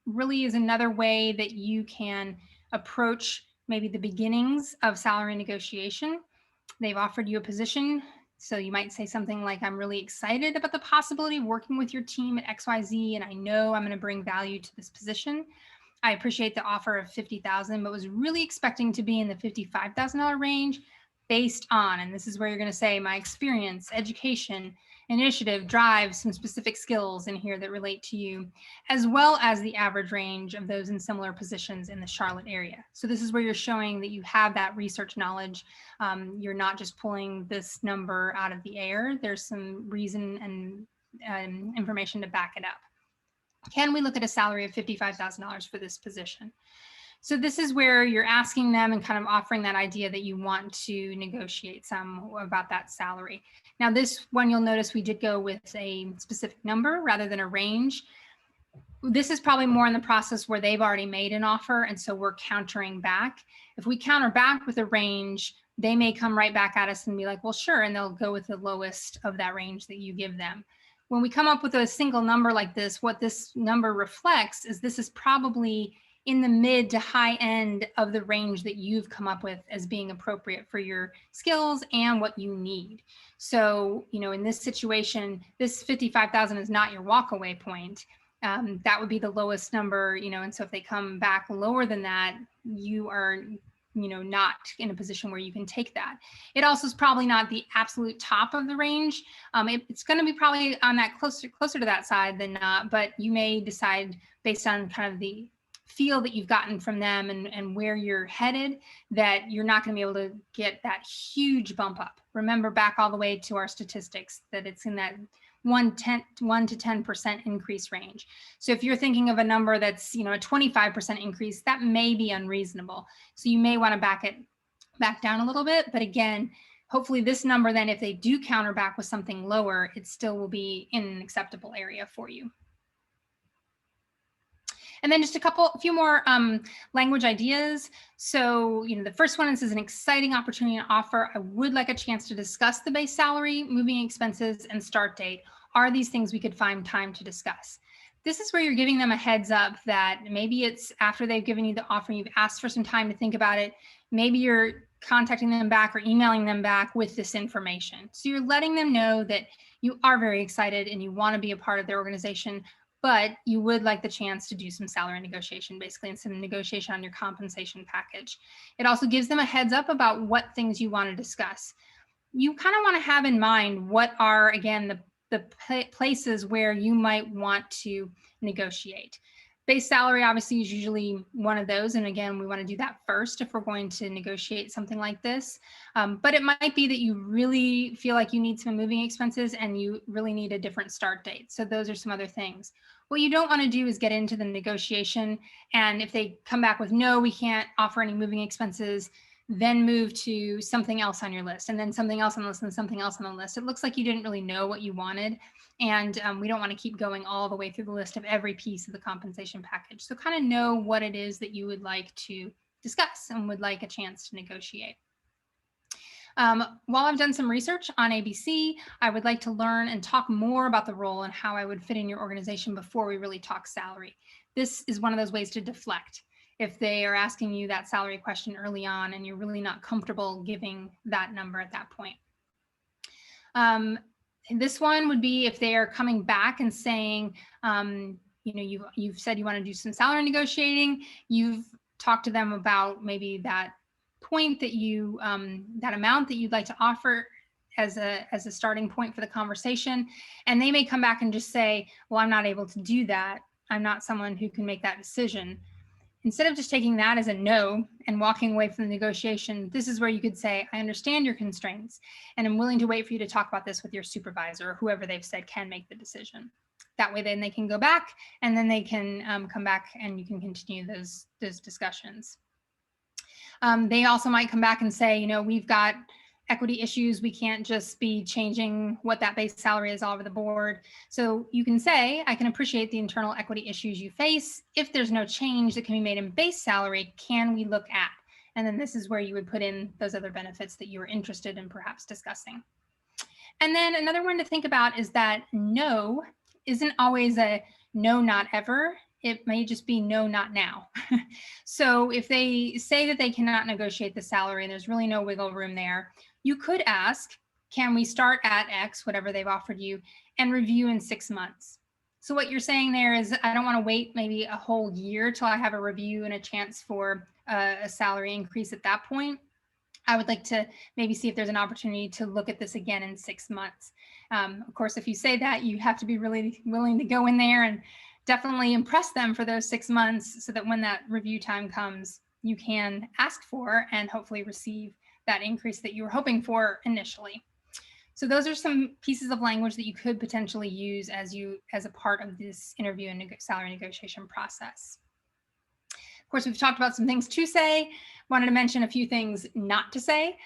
really is another way that you can approach maybe the beginnings of salary negotiation. They've offered you a position. So you might say something like, I'm really excited about the possibility of working with your team at XYZ, and I know I'm going to bring value to this position. I appreciate the offer of $50,000, but was really expecting to be in the $55,000 range based on, and this is where you're going to say my experience, education, initiative, drive, some specific skills in here that relate to you, as well as the average range of those in similar positions in the Charlotte area. So this is where you're showing that you have that research knowledge. You're not just pulling this number out of the air. There's some reason and information to back it up. Can we look at a salary of $55,000 for this position? So this is where you're asking them and kind of offering that idea that you want to negotiate some about that salary. Now this one, you'll notice we did go with a specific number rather than a range. This is probably more in the process where they've already made an offer, and so we're countering back. If we counter back with a range, they may come right back at us and be like, well, sure, and they'll go with the lowest of that range that you give them. When we come up with a single number like this, what this number reflects is this is probably in the mid to high end of the range that you've come up with as being appropriate for your skills and what you need. So, in this situation, this 55,000 is not your walkaway point. That would be the lowest number, and so if they come back lower than that, you are not in a position where you can take that. It also is probably not the absolute top of the range. It's going to be probably on that closer to that side than not, but you may decide based on kind of the feel that you've gotten from them and where you're headed that you're not going to be able to get that huge bump up. Remember back all the way to our statistics that it's in that 1 to 10% increase range. So if you're thinking of a number that's, a 25% increase, that may be unreasonable. So you may want to back down a little bit. But again, hopefully this number then, if they do counter back with something lower, it still will be in an acceptable area for you. And then just a few more language ideas. So, the first one, this is an exciting opportunity and offer. I would like a chance to discuss the base salary, moving expenses, and start date. Are these things we could find time to discuss? This is where you're giving them a heads up that maybe it's after they've given you the offer, you've asked for some time to think about it. Maybe you're contacting them back or emailing them back with this information. So you're letting them know that you are very excited and you want to be a part of their organization, but you would like the chance to do some salary negotiation, basically, and some negotiation on your compensation package. It also gives them a heads up about what things you want to discuss. You kind of want to have in mind what are, again, the places where you might want to negotiate. Base salary obviously is usually one of those. And again, we want to do that first if we're going to negotiate something like this. But it might be that you really feel like you need some moving expenses and you really need a different start date. So those are some other things. What you don't want to do is get into the negotiation. And if they come back with, no, we can't offer any moving expenses, then move to something else on your list and then something else on the list and something else on the list. It looks like you didn't really know what you wanted. And we don't want to keep going all the way through the list of every piece of the compensation package. So kind of know what it is that you would like to discuss and would like a chance to negotiate. While I've done some research on ABC, I would like to learn and talk more about the role and how I would fit in your organization before we really talk salary. This is one of those ways to deflect. If they are asking you that salary question early on and you're really not comfortable giving that number at that point. This one would be if they are coming back and saying, you've said you want to do some salary negotiating. You've talked to them about maybe that point that you that amount that you'd like to offer as a starting point for the conversation, and they may come back and just say, well, I'm not able to do that. I'm not someone who can make that decision. Instead of just taking that as a no and walking away from the negotiation, this is where you could say, I understand your constraints, and I'm willing to wait for you to talk about this with your supervisor or whoever they've said can make the decision. That way, then they can go back, and then they can come back and you can continue those discussions. They also might come back and say, we've got equity issues. We can't just be changing what that base salary is all over the board. So you can say, I can appreciate the internal equity issues you face. If there's no change that can be made in base salary, can we look at? And then this is where you would put in those other benefits that you were interested in perhaps discussing. And then another one to think about is that no isn't always a no, not ever. It may just be no, not now. So if they say that they cannot negotiate the salary and there's really no wiggle room there, you could ask, can we start at X, whatever they've offered you, and review in 6 months? So what you're saying there is, I don't want to wait maybe a whole year till I have a review and a chance for a salary increase at that point. I would like to maybe see if there's an opportunity to look at this again in 6 months. Of course, if you say that, you have to be really willing to go in there and definitely impress them for those 6 months so that when that review time comes, you can ask for and hopefully receive that increase that you were hoping for initially. So those are some pieces of language that you could potentially use as a part of this interview and salary negotiation process. Of course, we've talked about some things to say. Wanted to mention a few things not to say.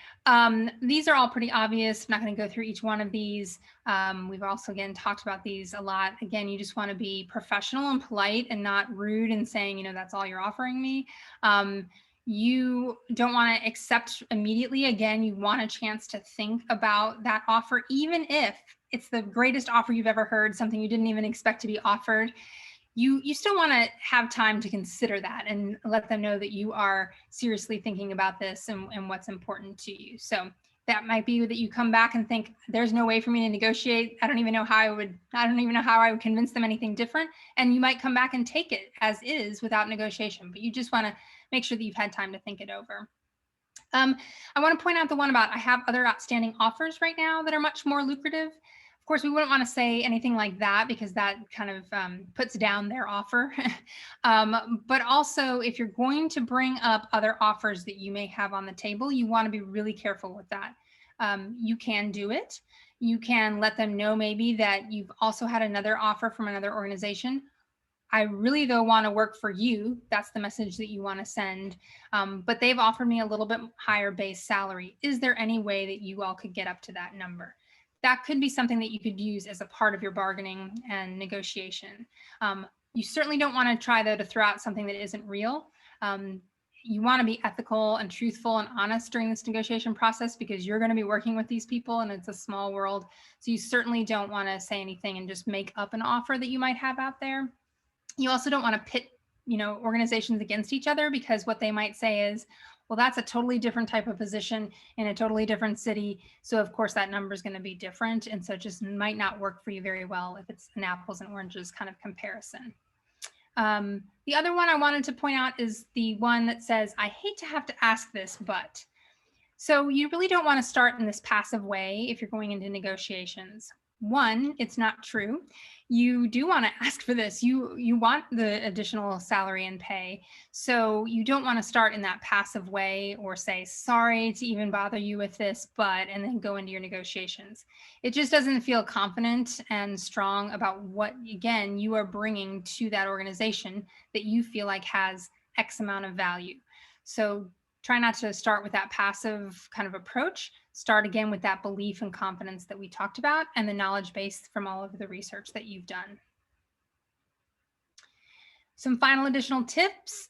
These are all pretty obvious. I'm not going to go through each one of these. We've also, again, talked about these a lot. Again, you just want to be professional and polite and not rude and saying, that's all you're offering me. You don't want to accept immediately. Again, you want a chance to think about that offer, even if it's the greatest offer you've ever heard, something you didn't even expect to be offered. You still want to have time to consider that and let them know that you are seriously thinking about this and what's important to you. So that might be that you come back and think, there's no way for me to negotiate. I don't even know how I would convince them anything different. And you might come back and take it as is without negotiation, but you just want to make sure that you've had time to think it over. I want to point out the one about, I have other outstanding offers right now that are much more lucrative. Of course, we wouldn't want to say anything like that because that kind of puts down their offer. But also, if you're going to bring up other offers that you may have on the table, you want to be really careful with that. You can do it. You can let them know maybe that you've also had another offer from another organization. I really, though, want to work for you. That's the message that you want to send. But they've offered me a little bit higher base salary. Is there any way that you all could get up to that number? That could be something that you could use as a part of your bargaining and negotiation. You certainly don't want to try, though, to throw out something that isn't real. You want to be ethical and truthful and honest during this negotiation process because you're going to be working with these people and it's a small world. So you certainly don't want to say anything and just make up an offer that you might have out there. You also don't want to pit, organizations against each other, because what they might say is, well, that's a totally different type of position in a totally different city. So of course that number is going to be different. And so it just might not work for you very well if it's an apples and oranges kind of comparison. The other one I wanted to point out is the one that says, I hate to have to ask this, but. So you really don't want to start in this passive way if you're going into negotiations. One, it's not true. You do want to ask for this. You want the additional salary and pay. So you don't want to start in that passive way or say, sorry to even bother you with this, but, and then go into your negotiations. It just doesn't feel confident and strong about what, again, you are bringing to that organization that you feel like has X amount of value. So try not to start with that passive kind of approach. Start again with that belief and confidence that we talked about and the knowledge base from all of the research that you've done. Some final additional tips.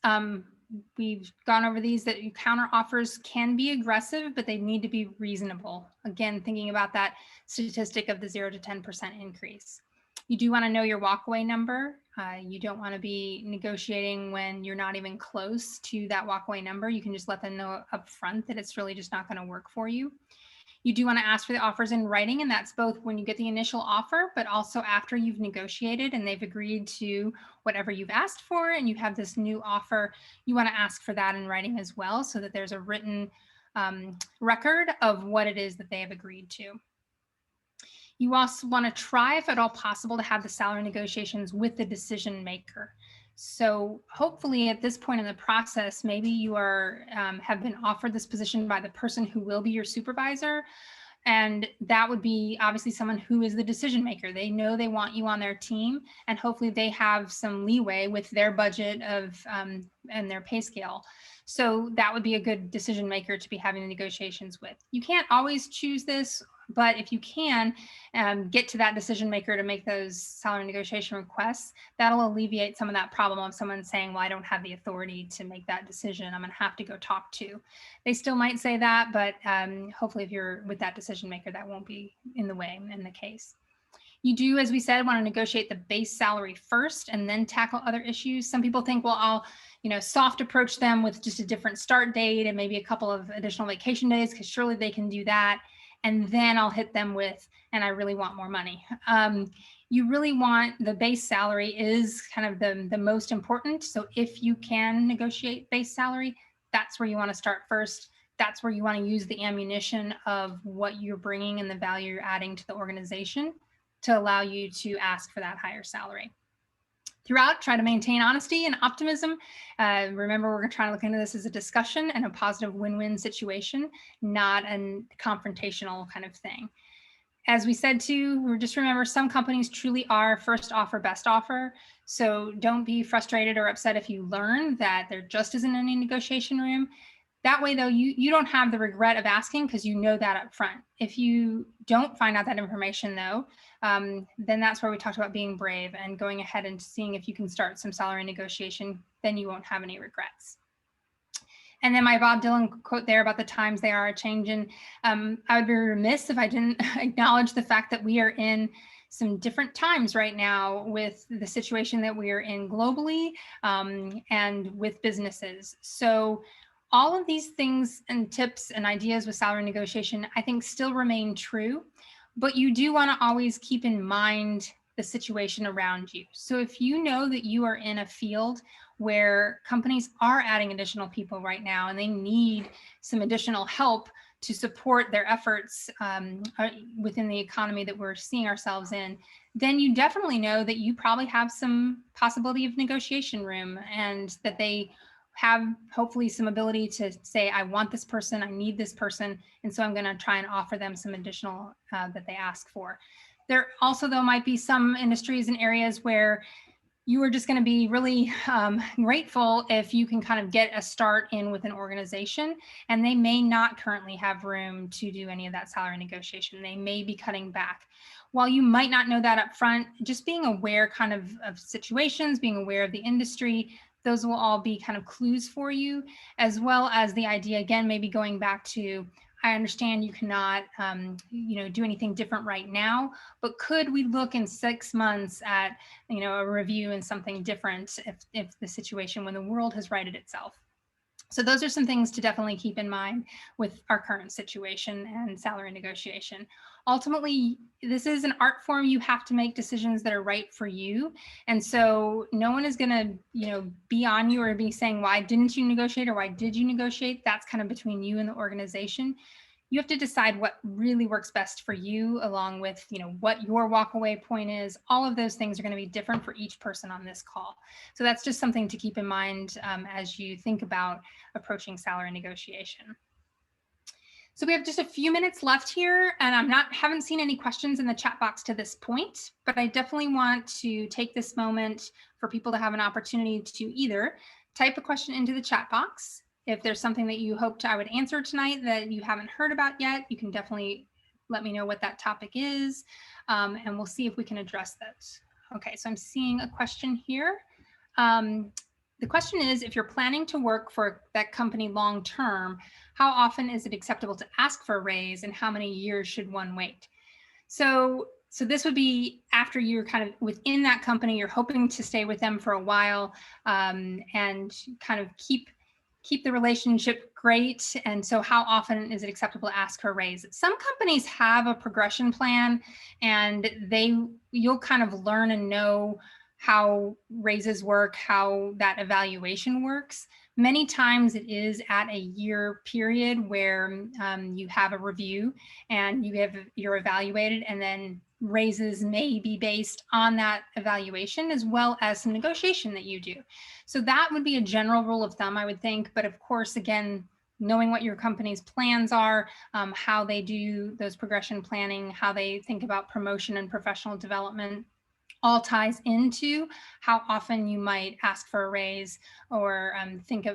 We've gone over these, that counter offers can be aggressive, but they need to be reasonable. Again, thinking about that statistic of the 0 to 10% increase. You do want to know your walkaway number. You don't want to be negotiating when you're not even close to that walkaway number. You can just let them know up front that it's really just not going to work for you. You do want to ask for the offers in writing, and that's both when you get the initial offer, but also after you've negotiated and they've agreed to whatever you've asked for and you have this new offer. You want to ask for that in writing as well, so that there's a written record of what it is that they have agreed to. You also want to try, if at all possible, to have the salary negotiations with the decision maker. So hopefully at this point in the process, maybe you are have been offered this position by the person who will be your supervisor. And that would be obviously someone who is the decision maker. They know they want you on their team, and hopefully they have some leeway with their budget of and their pay scale. So that would be a good decision maker to be having the negotiations with. You can't always choose this, but if you can get to that decision maker to make those salary negotiation requests, that'll alleviate some of that problem of someone saying, well, I don't have the authority to make that decision. I'm going to have to go talk to. They still might say that, but hopefully if you're with that decision maker, that won't be in the way in the case. You do, as we said, want to negotiate the base salary first and then tackle other issues. Some people think, well, I'll soft approach them with just a different start date and maybe a couple of additional vacation days, because surely they can do that. And then I'll hit them with, and I really want more money. You really want the base salary is kind of the most important. So if you can negotiate base salary, that's where you want to start first. That's where you want to use the ammunition of what you're bringing and the value you're adding to the organization to allow you to ask for that higher salary. Throughout, try to maintain honesty and optimism. Remember, we're trying to look into this as a discussion and a positive win-win situation, not a confrontational kind of thing. As we said too, just remember, some companies truly are first offer, best offer. So don't be frustrated or upset if you learn that there just isn't any negotiation room. That way, though, you don't have the regret of asking, because you know that up front. If you don't find out that information, though, then that's where we talked about being brave and going ahead and seeing if you can start some salary negotiation. Then you won't have any regrets. And then my Bob Dylan quote there about the times they are a-changin'. I would be remiss if I didn't acknowledge the fact that we are in some different times right now with the situation that we are in globally and with businesses. So all of these things and tips and ideas with salary negotiation, I think, still remain true, but you do want to always keep in mind the situation around you. So if you know that you are in a field where companies are adding additional people right now and they need some additional help to support their efforts within the economy that we're seeing ourselves in, then you definitely know that you probably have some possibility of negotiation room, and that they have hopefully some ability to say, I want this person, I need this person, and so I'm going to try and offer them some additional that they ask for. There also, though, might be some industries and areas where you are just going to be really grateful if you can kind of get a start in with an organization, and they may not currently have room to do any of that salary negotiation. They may be cutting back. While you might not know that up front, just being aware kind of situations, being aware of the industry, those will all be kind of clues for you, as well as the idea, again, maybe going back to, I understand you cannot, do anything different right now, but could we look in 6 months at, a review and something different if the situation, when the world has righted itself. So those are some things to definitely keep in mind with our current situation and salary negotiation. Ultimately, this is an art form. You have to make decisions that are right for you. And so no one is going to, be on you or be saying, why didn't you negotiate or why did you negotiate? That's kind of between you and the organization. You have to decide what really works best for you, along with, what your walkaway point is. All of those things are going to be different for each person on this call. So that's just something to keep in mind as you think about approaching salary negotiation. So we have just a few minutes left here, and haven't seen any questions in the chat box to this point, but I definitely want to take this moment for people to have an opportunity to either type a question into the chat box. If there's something that you hoped I would answer tonight that you haven't heard about yet, you can definitely let me know what that topic is, and we'll see if we can address that. Okay, so I'm seeing a question here. The question is, if you're planning to work for that company long term, how often is it acceptable to ask for a raise, and how many years should one wait? So this would be after you're kind of within that company, you're hoping to stay with them for a while and kind of keep keep the relationship great. And so how often is it acceptable to ask for a raise? Some companies have a progression plan, and you'll kind of learn and know how raises work, how that evaluation works. Many times it is at a year period where you have a review and you're evaluated, and then raises may be based on that evaluation as well as some negotiation that you do. So that would be a general rule of thumb, I would think. But of course, again, knowing what your company's plans are, how they do those progression planning, how they think about promotion and professional development, all ties into how often you might ask for a raise, or think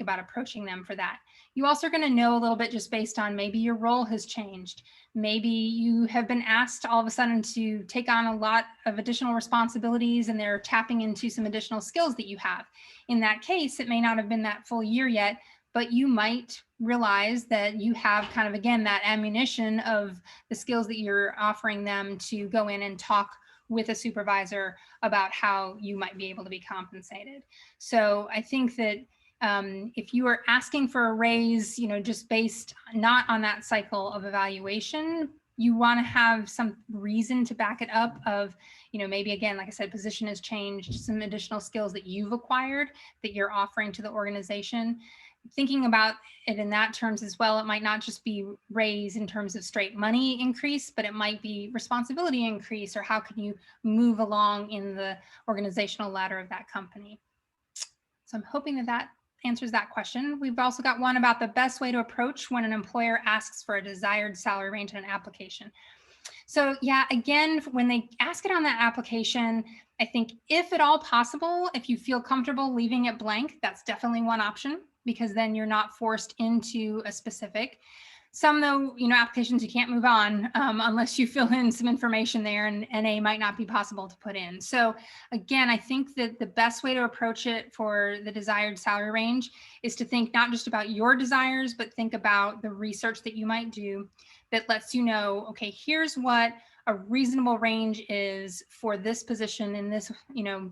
about approaching them for that. You also are going to know a little bit just based on maybe your role has changed. Maybe you have been asked all of a sudden to take on a lot of additional responsibilities, and they're tapping into some additional skills that you have. In that case, it may not have been that full year yet, but you might realize that you have kind of, again, that ammunition of the skills that you're offering them to go in and talk with a supervisor about how you might be able to be compensated. So I think that if you are asking for a raise, just based not on that cycle of evaluation, you want to have some reason to back it up of, maybe, again, like I said, position has changed, some additional skills that you've acquired that you're offering to the organization. Thinking about it in that terms as well, it might not just be raise in terms of straight money increase, but it might be responsibility increase, or how can you move along in the organizational ladder of that company. So I'm hoping that that answers that question. We've also got one about the best way to approach when an employer asks for a desired salary range in an application. So yeah, again, when they ask it on that application, I think if at all possible, if you feel comfortable leaving it blank, that's definitely one option, because then you're not forced into a specific. Some, though, applications you can't move on unless you fill in some information there, and NA might not be possible to put in. So again, I think that the best way to approach it for the desired salary range is to think not just about your desires, but think about the research that you might do that lets you know, okay, here's what a reasonable range is for this position in this,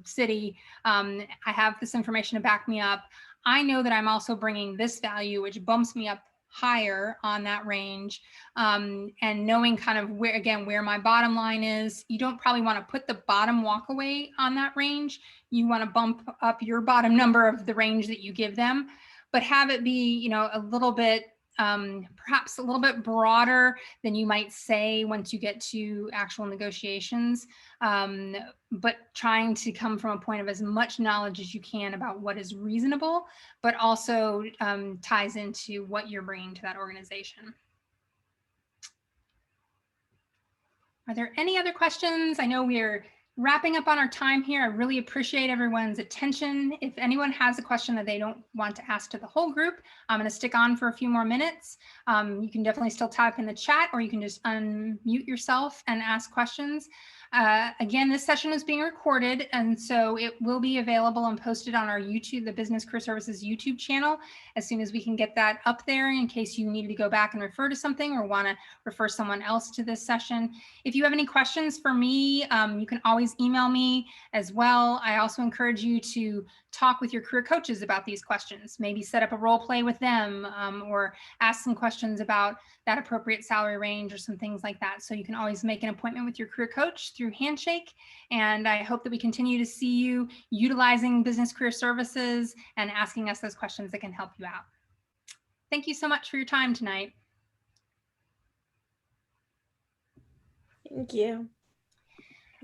city. I have this information to back me up. I know that I'm also bringing this value, which bumps me up higher on that range, and knowing kind of where my bottom line is. You don't probably want to put the bottom walkaway on that range. You want to bump up your bottom number of the range that you give them, but have it be, a little bit, perhaps a little bit broader than you might say once you get to actual negotiations, but trying to come from a point of as much knowledge as you can about what is reasonable, but also ties into what you're bringing to that organization. Are there any other questions? I know we're wrapping up on our time here. I really appreciate everyone's attention. If anyone has a question that they don't want to ask to the whole group, I'm going to stick on for a few more minutes. You can definitely still type in the chat, or you can just unmute yourself and ask questions. Again, this session is being recorded, and so it will be available and posted on our YouTube, the Business Career Services YouTube channel, as soon as we can get that up there, in case you need to go back and refer to something or want to refer someone else to this session. If you have any questions for me, you can always email me as well. I also encourage you to talk with your career coaches about these questions, maybe set up a role play with them, or ask some questions about that appropriate salary range or some things like that. So you can always make an appointment with your career coach through Handshake. And I hope that we continue to see you utilizing Business Career Services and asking us those questions that can help you out. Thank you so much for your time tonight. Thank you.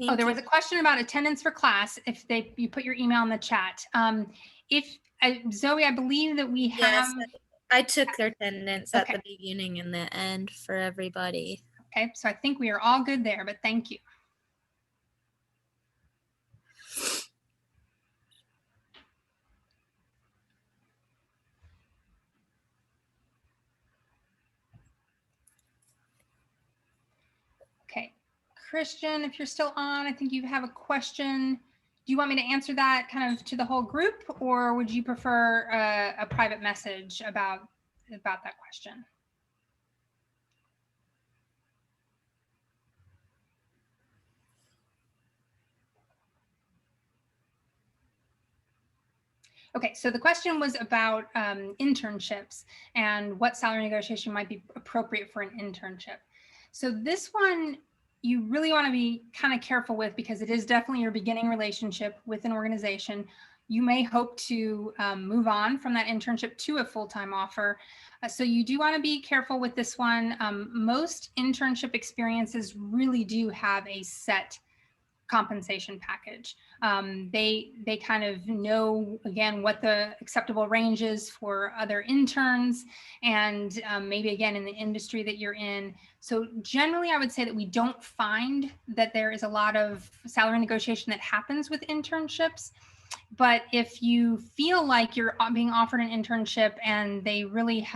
Oh, there was a question about attendance for class. If you put your email in the chat. Zoe, I believe that we have. Yes, I took their attendance at Okay. the beginning and the end for everybody. Okay, so I think we are all good there, but thank you. Okay, Christian, if you're still on, I think you have a question. Do you want me to answer that kind of to the whole group, or would you prefer a private message about that question? Okay, so the question was about internships and what salary negotiation might be appropriate for an internship. So this one you really want to be kind of careful with because it is definitely your beginning relationship with an organization. You may hope to move on from that internship to a full-time offer. So you do want to be careful with this one. Most internship experiences really do have a set compensation package. They kind of know, again, what the acceptable range is for other interns and maybe, again, in the industry that you're in. So generally, I would say that we don't find that there is a lot of salary negotiation that happens with internships. But if you feel like you're being offered an internship and they really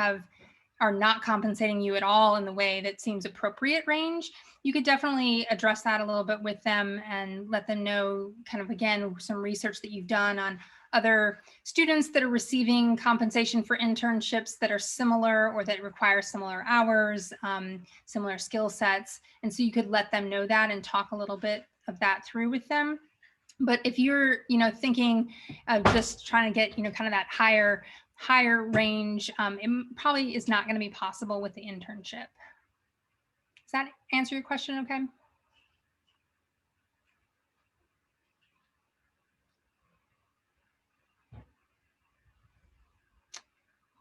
are not compensating you at all in the way that seems appropriate range, you could definitely address that a little bit with them and let them know kind of, again, some research that you've done on other students that are receiving compensation for internships that are similar or that require similar hours, similar skill sets. And so you could let them know that and talk a little bit of that through with them. But if you're, thinking of just trying to get, kind of that higher range, it probably is not going to be possible with the internship. Does that answer your question okay?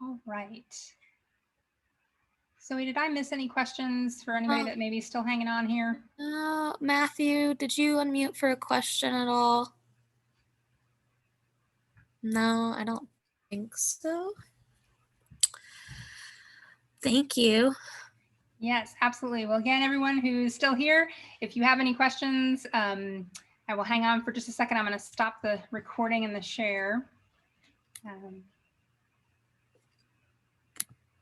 All right. So did I miss any questions for anybody that may be still hanging on here? Matthew, did you unmute for a question at all? No, I don't think so. Thank you. Yes, absolutely. Well, again, everyone who's still here, if you have any questions, I will hang on for just a second. I'm going to stop the recording and the share.